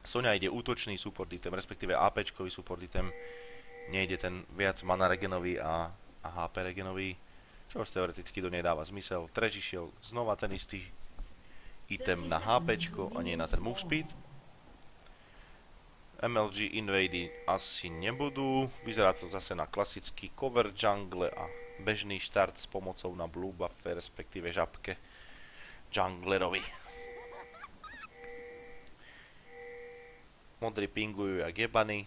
Soňa ide útočný support item, respektíve APčkový support item. Nejde ten viac mana regenový a HP regenový, čo teoreticky do nej dáva zmysel. Trash išiel znova ten istý item na HPčko a nie na ten move speed. MLG invady asi nebudú, vyzerá to zase na klasický cover jungle a bežný štart s pomocou na blue buffe, respektíve žabke junglerovi. Modrí pingujú jak jebany,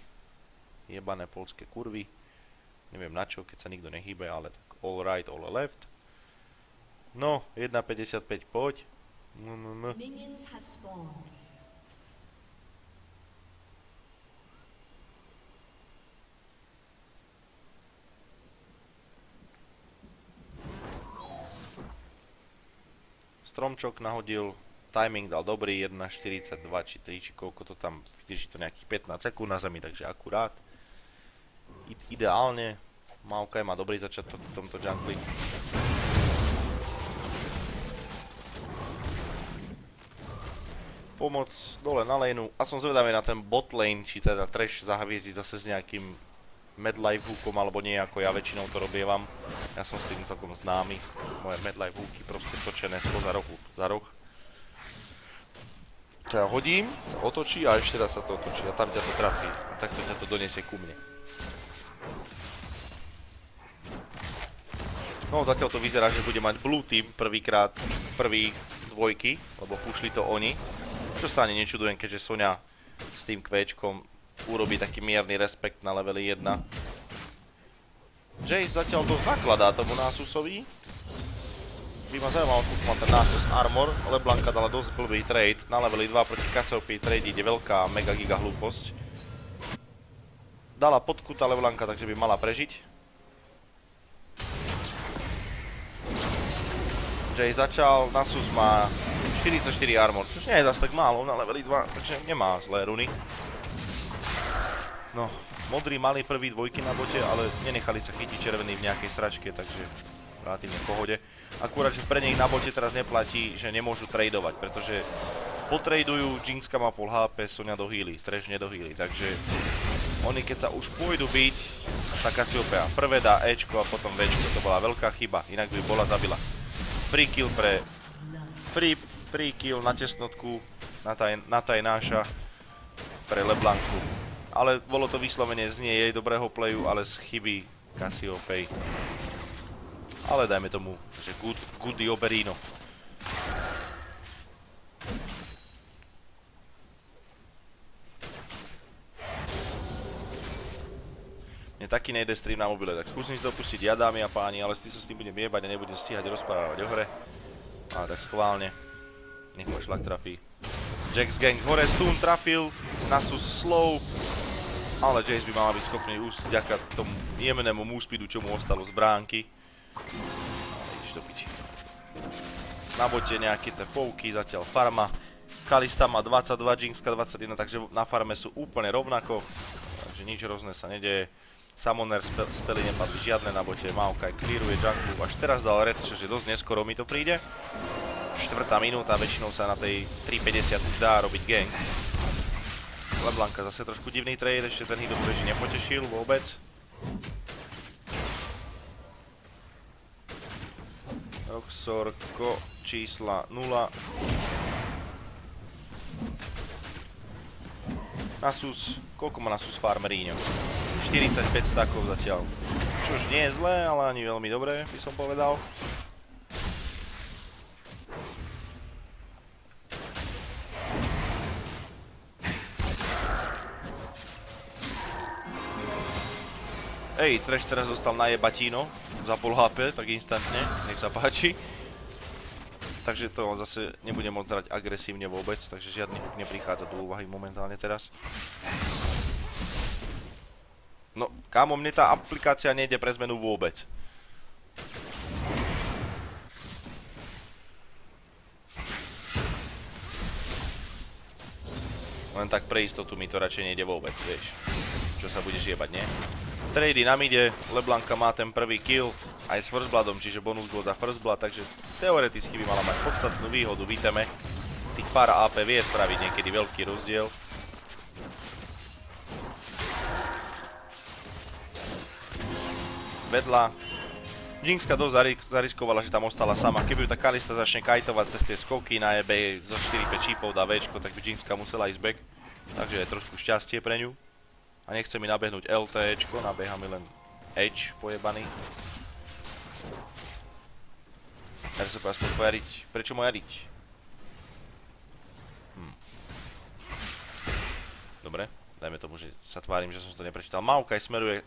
jebané polské kurvy. Neviem na čo, keď sa nikto nehýbe, ale tak all right, all left. No, 1.55 poď. Minions have spawned. Stromčok nahodil, timing dal dobrý, 1.42 či 3, či koľko to tam, vydrží to nejakých 15 sekúnd na zemi, takže akurát. Ideálne, Maokai má dobrý začiatok v tomto jungli. Pomoc dole na laneu a som zvedavý na ten bot lane, či teda Trash zahviezdi zase s nejakým medlife hookom alebo nie, ako ja väčšinou to robievam. Ja som s tým celkom známy. Moje medlife hooky proste točené spoza rohu za roh. Ťa hodím, sa otočí a ešte raz sa to otočí a tam ťa to trafí. A takto ťa to donesie ku mne. No zatiaľ to vyzerá, že bude mať blue team prvýkrát prvý dvojky, lebo pušli to oni. Čo sa ani nečudujem, keďže Soňa s tým kvéčkom urobí taký mierny respekt na leveli 1. Jace zatiaľ dosť nakladá tomu Nasusovi. By ma zaujímalo, koľko má ten Nasus armor. LeBlanka dala dosť blbý trade. Na leveli 2 proti Cassiopeii trade ide veľká mega giga hlúposť. Dala podkuta LeBlanka, takže by mala prežiť. Jace začal, Nasus má 44 armor, čo nie je zase tak málo na leveli 2, takže nemá zlé runy. No, modrí mali prvý dvojky na bote, ale nenechali sa chytiť červený v nejakej sračke, takže relatívne v pohode. Akurát, že pre nich na bote teraz neplatí, že nemôžu tradovať, pretože potradujú, Jinxka má pol HP, Soňa dohýli, Trash nedohýli, takže oni keď sa už pôjdu byť, tak Cassiopeia prvé dá Ečko a potom Včko, to bola veľká chyba, inak by bola zabila. Free kill pre... Free kill na tesnotku, na tá je náša pre LeBlanku. Ale bolo to vyslovene z nie jej dobrého playu, ale z chyby Cassiopeii. Ale dajme tomu, že good Oberino. Mne taký nejde stream na mobile, tak skúsim si dopustiť ja, dámy a páni, ale si sa s tým budem jebať a nebudem stíhať rozprávať o hre. A tak schválne. Nech môj šlak trafí. Jax gang hore, stun trafil, Nasus slow. Ale Jace by mala byť schopný úsť vďaka tomu jemnému múspeedu, čo mu ostalo z bránky. Ideš do piči. Na bote nejaké tie pouky, zatiaľ farma. Kalista má 22, Jinxka 21, takže na farme sú úplne rovnako. Takže nič hrozné sa nedeje. Summoner spely nepadli žiadne na bote, Maokai clearuje junglu. Až teraz dal red, čože dosť neskoro mi to príde. 4. minúta, väčšinou sa na tej 3.50 už dá robiť gang. LeBlanka zase trošku divný trade, ešte ten hit do beží nepotešil vôbec. Roxorko, čísla 0. Nasus, koľko má Nasus farmeríňov? 45 stakov zatiaľ. Čož nie je zlé, ale ani veľmi dobré, by som povedal. Ej, Trash teraz dostal najebatíno za pol HP, tak instantne, nech sa páči. Takže to zase nebude môcť hrať agresívne vôbec, takže žiadny hook neprichádza do úvahy momentálne teraz. No, kámo, mne tá aplikácia nejde pre zmenu vôbec. Len tak pre istotu mi to radšej nejde vôbec, vieš. Čo sa budeš jebať, nie? Trady na mide, LeBlanka má ten prvý kill aj s First Bloodom, čiže bonus bod za First Blood, takže teoreticky by mala mať podstatnú výhodu v iteme. Tých pár AP vie spraviť niekedy veľký rozdiel. vedľa. Jinxka dosť zariskovala, že tam ostala sama. Keby ju tá Kalista začne kajtovať cez tie skoky na EB zo 4-5 čípov dá Včko, tak by Jinxka musela ísť back. Takže je trošku šťastie pre ňu. A nechce mi nabehnúť LTčko, nabieha mi len H pojebaný. Ja sa aspoň pojariť. Prečo mu jariť? Dobre, dajme tomu, že sa tvárim, že som to neprečítal. Maokai smeruje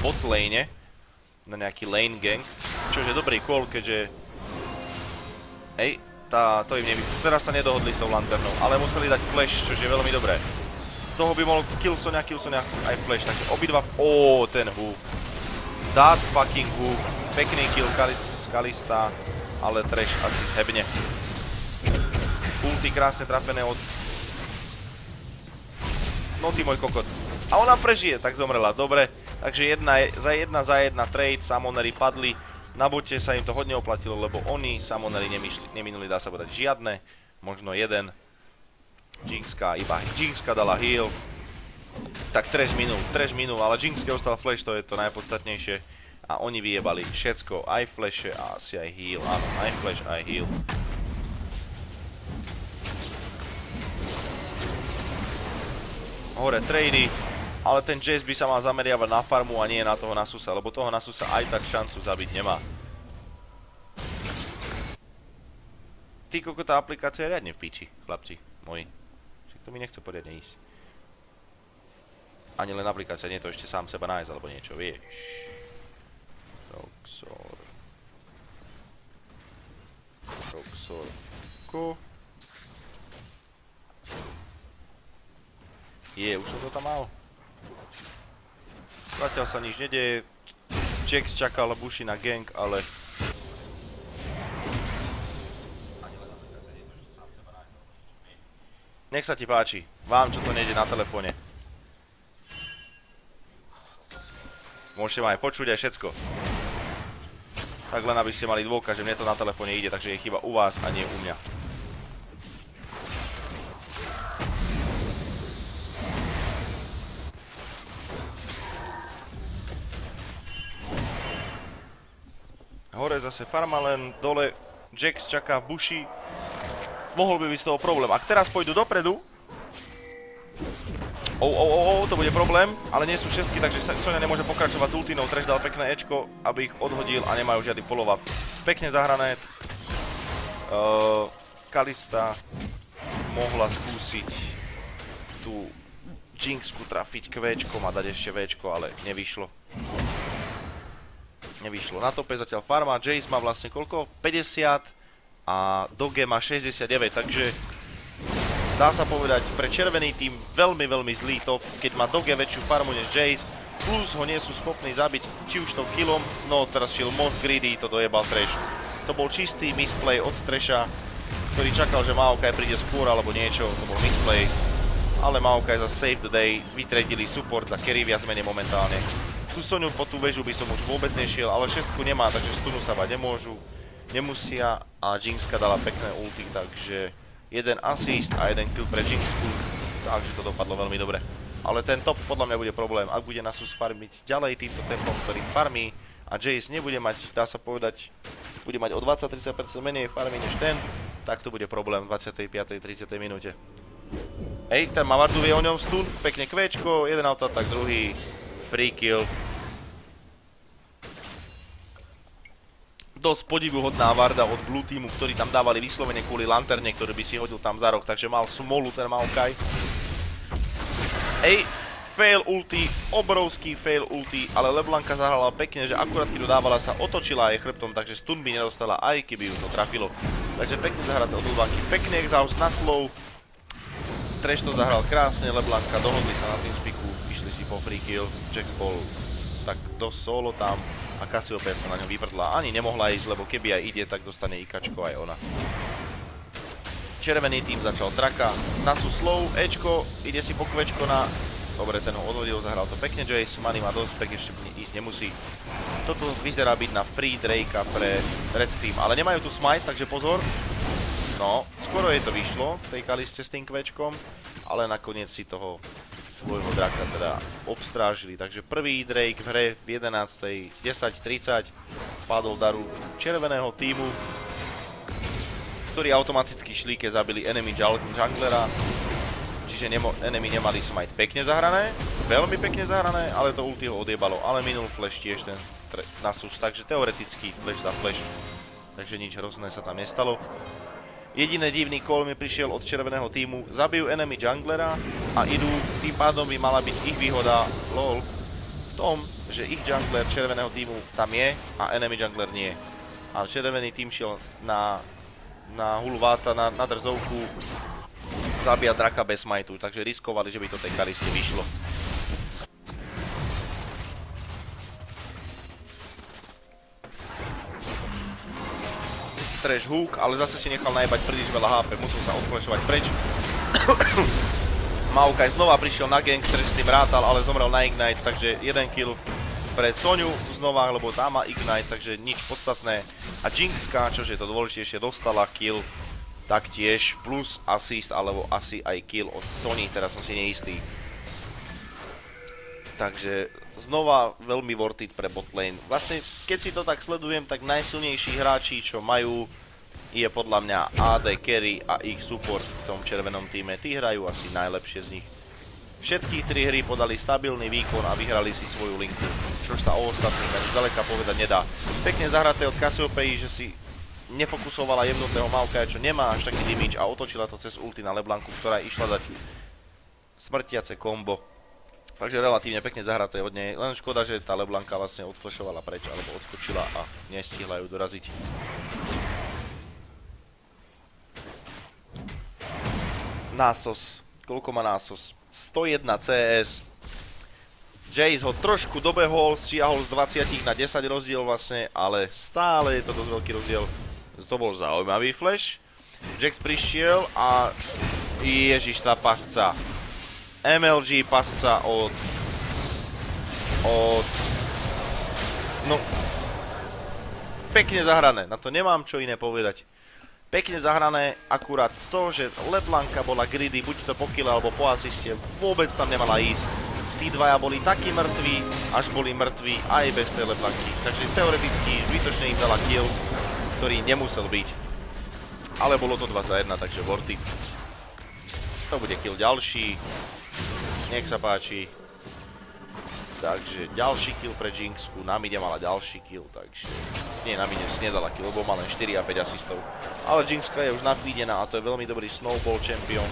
bot lane na nejaký lane gang, čo je dobrý call, keďže hej, to im nevyšlo. Teraz sa nedohodli s tou lanternou, ale museli dať flash, čo je veľmi dobré. Toho by mohol Killsonia aj flash, takže obidva, ten hook. That fucking hook, pekný kill Kalista, ale trash asi zhebne. Ulti krásne trafené od... No ty môj kokot. A ona prežije, tak zomrela, dobre. Takže jedna za jedna trade, Summonery padli. Na bote sa im to hodne oplatilo, lebo oni Summonery neminuli, dá sa povedať, žiadne. Možno jeden. Iba Jinxka dala heal. Tak trash minul, ale Jinxke ostal flash, to je to najpodstatnejšie. A oni vyjebali všetko, aj flashe a asi aj heal. Áno, aj flash, aj heal. Hore trady. Ale ten Jace by sa mal zameriavať na farmu a nie na toho Nasusa, lebo toho Nasusa aj tak šancu zabiť nemá. Ty koko, tá aplikácia je riadne v piči, chlapci moji. Však to mi nechce poriadne ísť. Ani len aplikácia, nie to ešte sám seba nájsť, alebo niečo, vieš. Roxor. Už som to tam mal. Zatiaľ sa nič nedeje. Jax čakal Bushi na gank, ale... Nech sa ti páči. Vám, čo to nejde na telefóne. Môžete ma aj počuť, aj všetko. Tak len aby ste mali dôkaz, že mne to na telefóne ide, takže je chyba u vás a nie u mňa. Hore zase Farmalen, dole Jax čaká v Bushi. Mohol by byť z toho problém. Ak teraz pôjdu dopredu... to bude problém, ale nie sú všetky, takže Sonia nemôže pokračovať s ultinou. Trash dal pekné Ečko, aby ich odhodil a nemajú žiadny follow-up. Pekne zahrané. Kalista mohla skúsiť tú Jinxku trafiť Včkom a dať ešte Včko, ale nevyšlo. Na tope zatiaľ farma, Jace má vlastne koľko? 50 a Doge má 69, takže dá sa povedať pre červený tým veľmi zlý top, keď má Doge väčšiu farmu než Jace, plus ho nie sú schopní zabiť či už tou killom, no teraz šiel moc greedy, to dojebal Trash. To bol čistý misplay od Trasha, ktorý čakal, že Maokai príde skôr alebo niečo, to bol misplay, ale Maokai za save the day vytredili support za carry viac menej momentálne. Tú Soniu po tú väžu by som už vôbec nešiel, ale šestku nemá, takže stunu sa bať nemusia a Jinxka dala pekné ulti, takže jeden assist a jeden kill pre Jinxku, takže to dopadlo veľmi dobre. Ale ten top podľa mňa bude problém, ak bude Nasus farmiť ďalej týmto tempom, ktorým farmí a Jace nebude mať, dá sa povedať, bude mať o 20-30% menej farmy než ten, tak to bude problém v 25. 30. minúte. Hej, ten Mavardu vie o ňom stun, pekne Včko, jeden auto-attack, druhý free kill. Dosť podivuhodná Varda od Blue Teamu, ktorí tam dávali vyslovene kvôli lanterne, ktorý by si hodil tam za roh, takže mal smolu ten Maokai. Fail ulti, obrovský fail ulti, ale LeBlanka zahrala pekne, že akurát keď dodávala sa otočila aj chrbtom, takže stun by nedostala, aj keby ju to trafilo. Takže pekne zahraté od LeBlanky, pekný exhaust na slow. Trash to zahral krásne, LeBlanka dohodli sa na tým spiku, išli si po free kill, Jax bol tak dosť solo tam a Cassiopeia sa na ňom vyprdla. Ani nemohla ísť, lebo keby aj ide, tak dostane IKčko aj ona. Červený tým začal Draka, Nasus slow, Ečko, ide si po Včko na... Dobre, ten ho odhodil, zahral to pekne Jace, Money má dosť, tak ešte ísť nemusí. Toto vyzerá byť na free Drakea pre Red Team, ale nemajú tu smite, takže pozor. No, skoro jej to vyšlo, tej Kaliste s tým Včkom, ale nakoniec si toho svojho draka teda obstrážili. Takže prvý Drake v hre v 11. 10:30 padol daru červeného týmu, ktorí automaticky šlíke zabili enemy junglera. Čiže enemy nemali smite pekne zahrané, veľmi pekne zahrané, ale to ulti ho odjebalo. Ale minul flash tiež ten Nasus, takže teoreticky flash za flash. Takže nič hrozné sa tam nestalo. Jediný divný call mi prišiel od červeného týmu. Zabijú enemy junglera a idú, tým pádom by mala byť ich výhoda LOL v tom, že ich jungler červeného týmu tam je a enemy jungler nie. A červený tým šiel na hulváta, na drzovku zabíjať draka bez smitu, takže riskovali, že by to tej kariste vyšlo. Trash hook, ale zase si nechal najebať príliš veľa HP, musel sa odflešovať preč. Maokai znova prišiel na gank, ktorý s tým rátal, ale zomrel na Ignite, takže 1 kill pre Soniu znova, lebo tá má Ignite, takže nič podstatné. A Jinxka, čože je to dôležitejšie, dostala kill taktiež, plus assist, alebo asi aj kill od Sony, teraz som si neistý. Takže znova veľmi worth it pre botlane. Vlastne, keď si to tak sledujem, tak najsilnejší hráči, čo majú, je podľa mňa AD carry a ich support v tom červenom týme. Tí hrajú asi najlepšie z nich. Všetky tri hry podali stabilný výkon a vyhrali si svoju linku, čo sa o ostatných ani zďaleka povedať nedá. Pekne zahraté od Cassiopeii, že si nefokusovala jemnutého Maokaia, čo nemá až taký damage a otočila to cez ulti na LeBlancu, ktorá išla dať smrtiace kombo. Takže relatívne pekne zahraté od nej, len škoda, že tá LeBlanca vlastne odflashovala preč alebo odskočila a nestihla ju doraziť. Nasus, koľko má Nasus? 101 CS. Jace ho trošku dobehol, stiahol z 20 na 10 rozdiel vlastne, ale stále je to dosť veľký rozdiel. To bol zaujímavý flash. Jax prišiel a ježiš, tá pasca. MLG pasca od... No... Pekne zahrané, na to nemám čo iné povedať. Pekne zahrané, akurát to, že LeBlanca bola greedy, buď to po kill alebo po asiste, vôbec tam nemala ísť. Tí dvaja boli takí mŕtvi, až boli mŕtvi aj bez tej LeBlanky. Takže teoreticky zbytočne im dala kill, ktorý nemusel byť. Ale bolo to 2-1, takže worth it. To bude kill ďalší. Nech sa páči. Takže ďalší kill pre Jinxku, na mide mala ďalší kill, takže... Nie, na mide si nedala kill, lebo má len 4 a 5 asistov. Ale Jinxka je už nafeedená a to je veľmi dobrý snowball champion.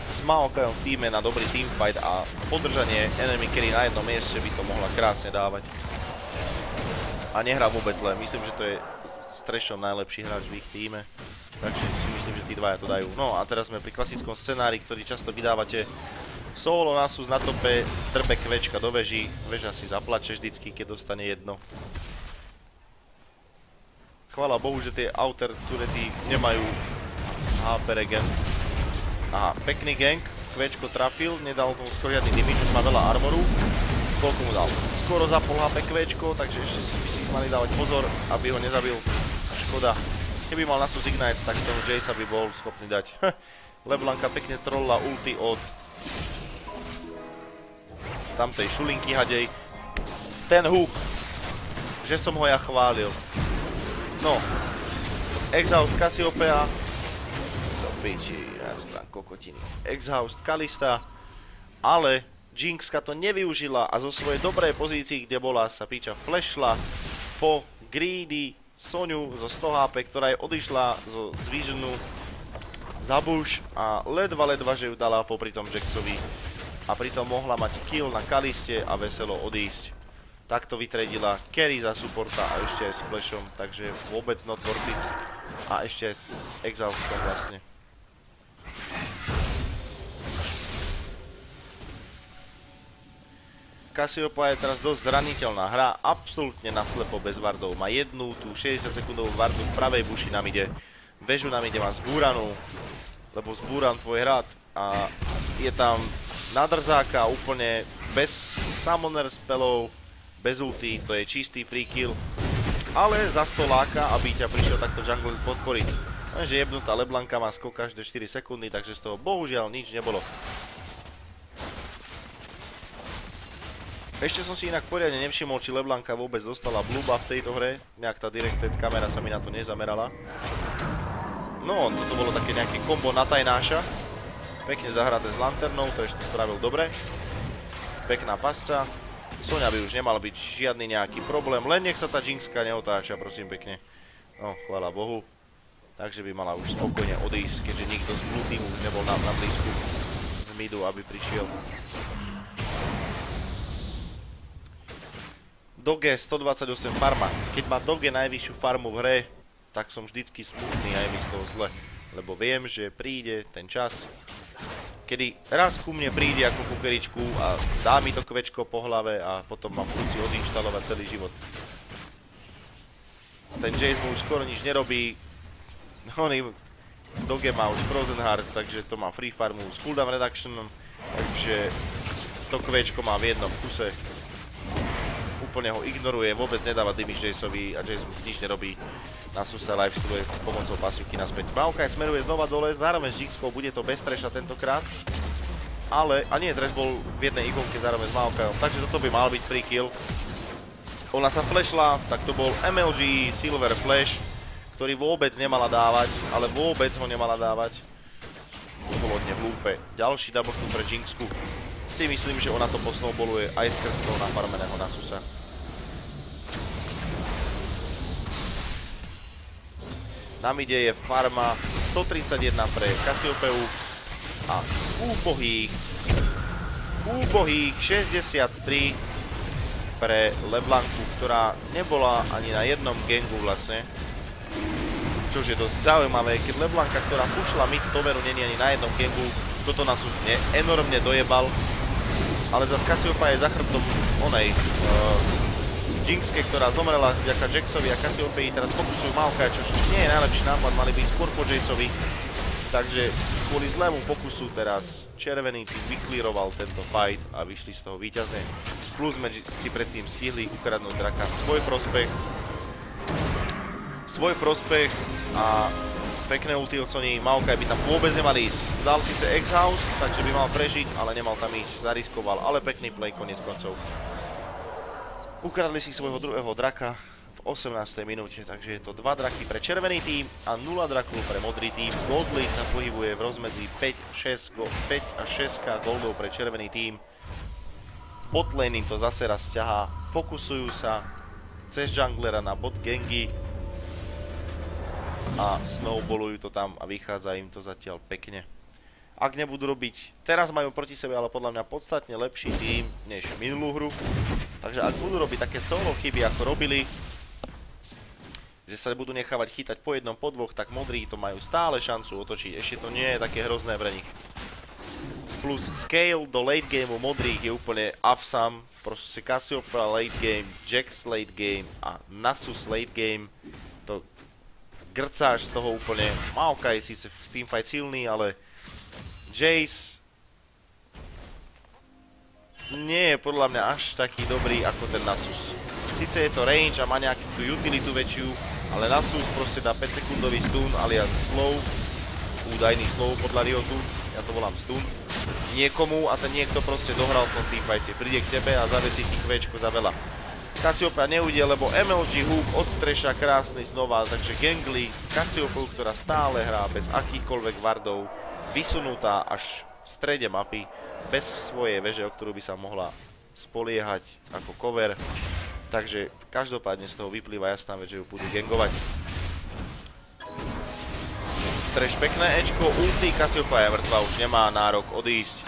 S Maokaiom v týme na dobrý teamfight a podržanie enemy carry na jednom mieste by to mohla krásne dávať. A nehrá vôbec zle, myslím, že to je s Trashom najlepší hráč v ich týme. Takže si myslím, že tí dvaja to dajú. No a teraz sme pri klasickom scenári, ktorý často vydávate. Solo Nasus na tope, trbe kvečka do veží, veža si zaplače vždycky, keď dostane jedno. Chvála Bohu, že tie outer turety nemajú HP regen. Aha, pekný gank, kvečko trafil, nedal mu skoro žiadny damage, už má veľa armoru. Koľko mu dal? Skoro za pol HP kvečko, takže ešte si mali dávať pozor, aby ho nezabil. Škoda. Keby mal Nasus Ignite, tak toho Jacea by bol schopný dať. LeBlanca pekne trollila ulti od tamtej šulinky hadej. Ten hook, že som ho ja chválil. No, Exhaust Cassiopeia. To piči, ja rozprávám kokotiny. Exhaust Kalista, ale Jinxka to nevyužila a zo svojej dobrej pozícii, kde bola, sa píča flashla po greedy Soniu zo 100 HP, ktorá je odišla z Visionu za bush a ledva, že ju dala popri tom Jaxovi. A pritom mohla mať kill na Kaliste a veselo odísť. Takto vytredila carry za supporta a ešte aj s flashom, takže vôbec not worth it. A ešte aj s exhaustom vlastne. Cassiopeia je teraz dosť zraniteľná, hrá absolútne naslepo bez wardov. Má jednu tú 60 sekundovú wardu v pravej buši na mide. Vežu na mide má zbúranú, lebo zbúran tvoj hrad a je tam na drzáka úplne bez summoner spellov, bez ulti, to je čistý free kill. Ale zas to láka, aby ťa prišiel takto jungle podporiť. Lenže jebnutá LeBlanca má skok každé 4 sekundy, takže z toho bohužiaľ nič nebolo. Ešte som si inak poriadne nevšimol, či LeBlanka vôbec dostala blue buff v tejto hre. Nejak tá directed kamera sa mi na to nezamerala. No, toto bolo také nejaké kombo na tajnáša. Pekne zahraté s lanternou, Trash to spravil dobre. Pekná pasca. Soňa by už nemal byť žiadny nejaký problém, len nech sa tá Jinxka neotáča, prosím pekne. No, chvála Bohu. Takže by mala už spokojne odísť, keďže nikto z blue teamu už nebol na blízku z midu, aby prišiel. Doge 128 farma. Keď má Doge najvyššiu farmu v hre, tak som vždycky smutný a je mi z toho zle. Lebo viem, že príde ten čas, kedy raz ku mne príde ako kukeričku a dá mi to kvečko po hlave a potom mám chuť odinštalovať celý život. Ten Jace mu už skoro nič nerobí. Doge má už Frozen Heart, takže to má free farmu s cooldown reduction, takže to kvečko má v jednom kuse. Úplne ho ignoruje, vôbec nedáva damage Jaceovi a Jace mu nič nerobí. Nasusa lifestealuje pomocou pasívky naspäť. Maokai smeruje znova dole, zároveň s Jinxkou, bude to bez Trasha tentokrát. Ale, a nie, Trash bol v jednej ikonke zároveň s Maokaiom, takže toto by mal byť free kill. Ona sa flashla, tak to bol MLG Silver Flash, ktorý vôbec nemala dávať, ale vôbec ho nemala dávať. To bolo od nej hlúpe. Ďalší double kill pre Jinxku. Si myslím, že ona to posnowballuje aj skrz toho nafarmeného Nasusa. Na mide je farma 131 pre Cassiopeu a úbohých 63 pre LeBlanku, ktorá nebola ani na jednom gangu vlastne. Čož je dosť zaujímavé, keď LeBlanka, ktorá pušla mid toveru, není ani na jednom gangu, toto Nasus enormne dojebal. Ale zase Cassiopeia je za chrbtom onej Jinxke, ktorá zomrela vďaka Jaxovi a Cassiopeii, teraz fokusujú Maokai, čo nie je najlepší nápad, mali by skôr po Jaceovi. Takže kvôli zlému fokusu teraz červený tým vykliroval tento fight a vyšli z toho víťazne. Plus sme si predtým stihli ukradnúť draka v svoj prospech a pekné ulti od Sony. Maokai by tam vôbec nemal ísť. Dal síce X-House, takže by mal prežiť, ale nemal tam ísť, zariskoval, ale pekný play, koniec koncov. Ukradli si svojho druhého draka v 18. minúte, takže je to 2 draky pre červený tím a 0 drakov pre modrý tím. Gold lead sa pohybuje v rozmedzi 5 až 6 goldov pre červený tím. Bot lane im to zase raz ťahá, fokusujú sa cez junglera na bot gangy a snowballujú to tam a vychádza im to zatiaľ pekne. Ak nebudú robiť, teraz majú proti sebe ale podľa mňa podstatne lepší tím než minulú hru. Takže ak budú robiť také solo chyby ako robili, že sa budú nechávať chytať po jednom, po dvoch, tak modrí to majú stále šancu otočiť. Ešte to nie je také hrozné pre nich. Plus scale do late gameu modrých je úplne awesome. Proste Cassiopeia late game, Jax late game a Nasus late game. To grcáš z toho úplne. Maokai je síce v teamfight silný, ale Jace nie je podľa mňa až taký dobrý ako ten Nasus. Sice je to range a má nejakú tú utilitu väčšiu, ale Nasus proste dá 5 sekundový stun alias slow, údajný slow podľa Riotu, ja to volám stun, niekomu a ten niekto proste dohral v tom teamfighte, príde k tebe a zavesí ti kvečko za veľa. Cassiopeia neujde, lebo MLG hook od Trasha krásny znova, takže gangli Cassiopeu, ktorá stále hrá bez akýchkoľvek wardov, vysunutá až v strede mapy, bez svojej veže, o ktorú by sa mohla spoliehať ako cover. Takže každopádne z toho vyplýva jasná vec, že ju budú gangovať. Trash pekné Ečko, ulti, Cassiopeia je mŕtva, už nemá nárok odísť.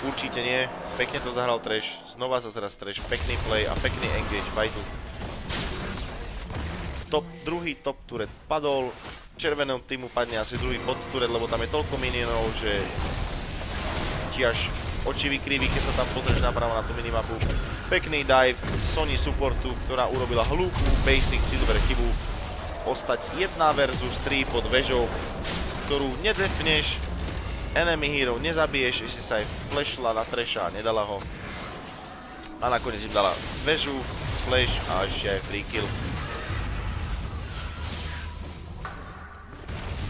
Určite nie, pekne to zahral Trash, znova zase raz Trash, pekný play a pekný engage fightu. Druhý top turret padol, červenom týmu padne asi druhý bot turret, lebo tam je toľko minionov, že ti až oči vykriví, keď sa tam pozrieš napravo na tú minimapu. Pekný dive Sony supportu, ktorá urobila hlúpú basic silver chybu. Ostať 1 versus 3 pod vežou, ktorú nedefneš, enemy hero nezabiješ, ešte sa aj flashla na Trasha a nedala ho. A nakoniec im dala vežu, flash a ešte aj free kill.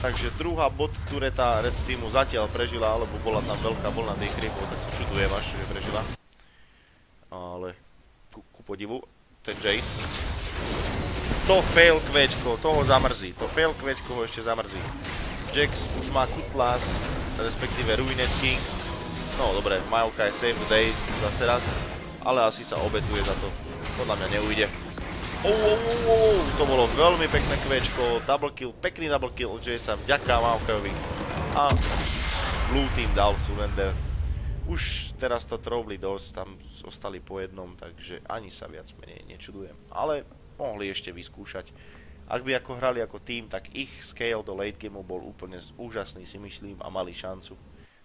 Takže druhá bot tureta Red Teamu zatiaľ prežila, alebo bola tam veľká vlna tých creepov, tak sa čudujem až, že prežila. Ale podivu, ten Jace. To fail Quečko, to ho zamrzí, to fail Quečko ho ešte zamrzí. Jax už má Cutlass, respektíve Ruined King. No dobre, Majoka je save the day zase raz, ale asi sa obetuje za to, podľa mňa neujde. To bolo veľmi pekné Quečko, double kill, pekný double kill od Jace'a, vďaka Majokajovi. A Blue Team dal surrender. Už teraz to trobli dosť, tam ostali po jednom, takže ani sa viac menej nečudujem. Ale mohli ešte vyskúšať. Ak by ako hrali ako tým, tak ich scale do late gameu bol úplne úžasný, si myslím, a mali šancu.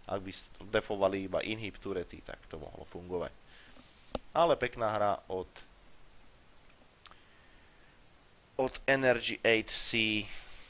Ak by defovali iba inhib turety, tak to mohlo fungovať. Ale pekná hra od Energy 8C.